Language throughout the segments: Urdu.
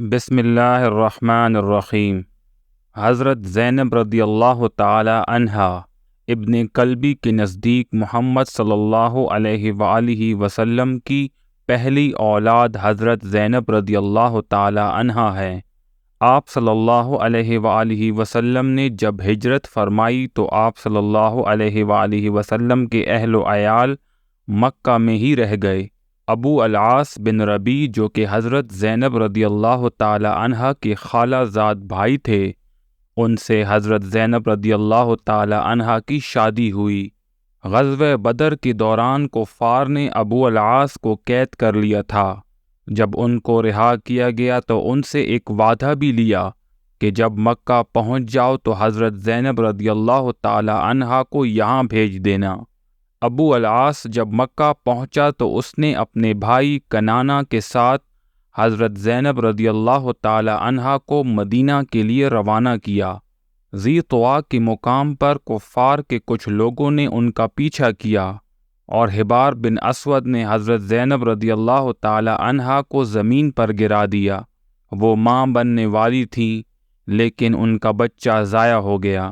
بسم اللہ الرحمن الرحیم۔ حضرت زینب رضی اللہ تعالی عنہا ابن کلبی کے نزدیک محمد صلی اللہ علیہ وآلہ وسلم کی پہلی اولاد حضرت زینب رضی اللہ تعالی عنہا ہے۔ آپ صلی اللہ علیہ وآلہ وسلم نے جب ہجرت فرمائی تو آپ صلی اللہ علیہ وآلہ وسلم کے اہل و عیال مکہ میں ہی رہ گئے۔ ابو العاص بن ربیع جو کہ حضرت زینب رضی اللہ تعالی عنہا کے خالہ زاد بھائی تھے، ان سے حضرت زینب رضی اللہ تعالی عنہا کی شادی ہوئی۔ غزوہ بدر کے دوران کفار نے ابو العاص کو قید کر لیا تھا۔ جب ان کو رہا کیا گیا تو ان سے ایک وعدہ بھی لیا کہ جب مکہ پہنچ جاؤ تو حضرت زینب رضی اللہ تعالی عنہا کو یہاں بھیج دینا۔ ابو العاص جب مکہ پہنچا تو اس نے اپنے بھائی کنانہ کے ساتھ حضرت زینب رضی اللہ تعالی عنہا کو مدینہ کے لیے روانہ کیا۔ ذی طوا کے مقام پر کفار کے کچھ لوگوں نے ان کا پیچھا کیا اور حبار بن اسود نے حضرت زینب رضی اللہ تعالی عنہا کو زمین پر گرا دیا۔ وہ ماں بننے والی تھیں لیکن ان کا بچہ ضائع ہو گیا۔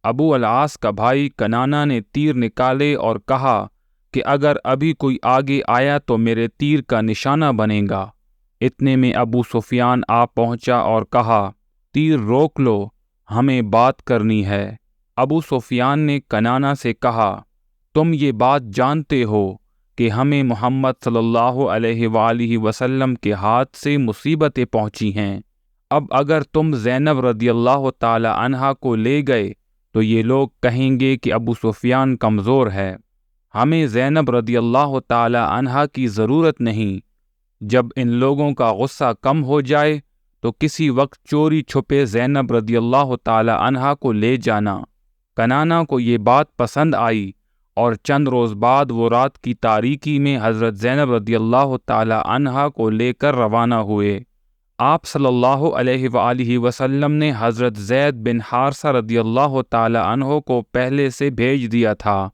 ابو العاص کا بھائی کنانہ نے تیر نکالے اور کہا کہ اگر ابھی کوئی آگے آیا تو میرے تیر کا نشانہ بنے گا۔ اتنے میں ابو سفیان آ پہنچا اور کہا، تیر روک لو، ہمیں بات کرنی ہے۔ ابو سفیان نے کنانہ سے کہا، تم یہ بات جانتے ہو کہ ہمیں محمد صلی اللہ علیہ وآلہ وسلم کے ہاتھ سے مصیبتیں پہنچی ہیں۔ اب اگر تم زینب رضی اللہ تعالی عنہا کو لے گئے تو یہ لوگ کہیں گے کہ ابو سفیان کمزور ہے۔ ہمیں زینب رضی اللہ تعالی عنہا کی ضرورت نہیں۔ جب ان لوگوں کا غصہ کم ہو جائے تو کسی وقت چوری چھپے زینب رضی اللہ تعالی عنہا کو لے جانا۔ کنانہ کو یہ بات پسند آئی اور چند روز بعد وہ رات کی تاریکی میں حضرت زینب رضی اللہ تعالی عنہا کو لے کر روانہ ہوئے۔ آپ صلی اللہ علیہ وآلہ وسلم نے حضرت زید بن حارثہ رضی اللہ تعالی عنہ کو پہلے سے بھیج دیا تھا۔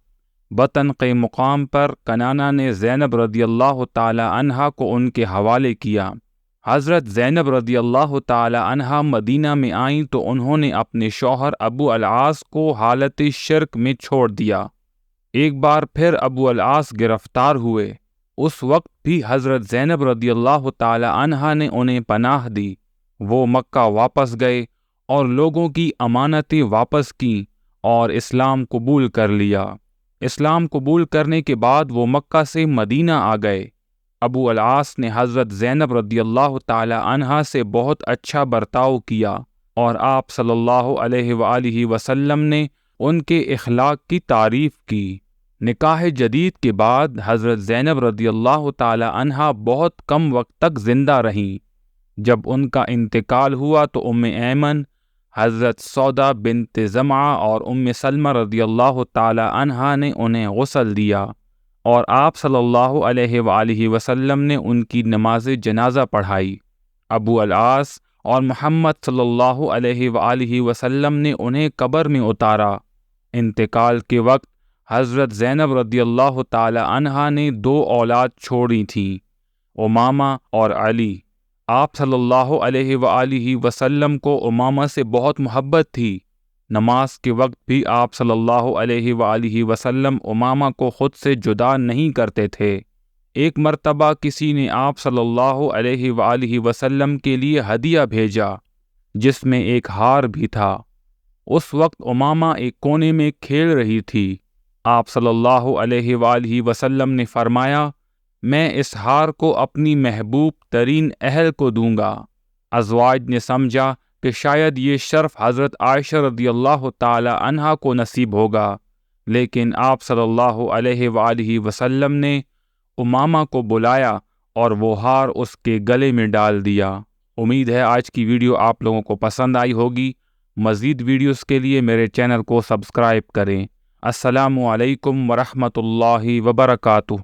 بطن کے مقام پر کنانہ نے زینب رضی اللہ تعالی عنہا کو ان کے حوالے کیا۔ حضرت زینب رضی اللہ تعالی عنہا مدینہ میں آئیں تو انہوں نے اپنے شوہر ابو العاص کو حالت شرک میں چھوڑ دیا۔ ایک بار پھر ابو العاص گرفتار ہوئے۔ اس وقت بھی حضرت زینب رضی اللہ تعالی عنہا نے انہیں پناہ دی۔ وہ مکہ واپس گئے اور لوگوں کی امانتیں واپس کیں اور اسلام قبول کر لیا۔ اسلام قبول کرنے کے بعد وہ مکہ سے مدینہ آ گئے۔ ابو العاص نے حضرت زینب رضی اللہ تعالی عنہا سے بہت اچھا برتاؤ کیا اور آپ صلی اللہ علیہ وآلہ وسلم نے ان کے اخلاق کی تعریف کی۔ نکاح جدید کے بعد حضرت زینب رضی اللہ تعالی عنہا بہت کم وقت تک زندہ رہیں۔ جب ان کا انتقال ہوا تو ام ایمن، حضرت سودا بنت زمعہ اور ام سلمہ رضی اللہ تعالی عنہا نے انہیں غسل دیا اور آپ صلی اللہ علیہ وآلہ وسلم نے ان کی نماز جنازہ پڑھائی۔ ابو العاص اور محمد صلی اللہ علیہ وآلہ وسلم نے انہیں قبر میں اتارا۔ انتقال کے وقت حضرت زینب رضی اللہ تعالی عنہا نے 2 اولاد چھوڑی تھیں، امامہ اور علی۔ آپ صلی اللہ علیہ وآلہ وسلم کو امامہ سے بہت محبت تھی۔ نماز کے وقت بھی آپ صلی اللہ علیہ وآلہ وسلم امامہ کو خود سے جدا نہیں کرتے تھے۔ ایک مرتبہ کسی نے آپ صلی اللہ علیہ وآلہ وسلم کے لیے ہدیہ بھیجا جس میں ایک ہار بھی تھا۔ اس وقت امامہ ایک کونے میں کھیل رہی تھی۔ آپ صلی اللہ علیہ وآلہ وسلم نے فرمایا، میں اس ہار کو اپنی محبوب ترین اہل کو دوں گا۔ ازواج نے سمجھا کہ شاید یہ شرف حضرت عائشہ رضی اللہ تعالی عنہا کو نصیب ہوگا، لیکن آپ صلی اللہ علیہ وآلہ وسلم نے امامہ کو بلایا اور وہ ہار اس کے گلے میں ڈال دیا۔ امید ہے آج کی ویڈیو آپ لوگوں کو پسند آئی ہوگی۔ مزید ویڈیوز کے لیے میرے چینل کو سبسکرائب کریں۔ السلام علیکم ورحمۃ اللہ وبرکاتہ۔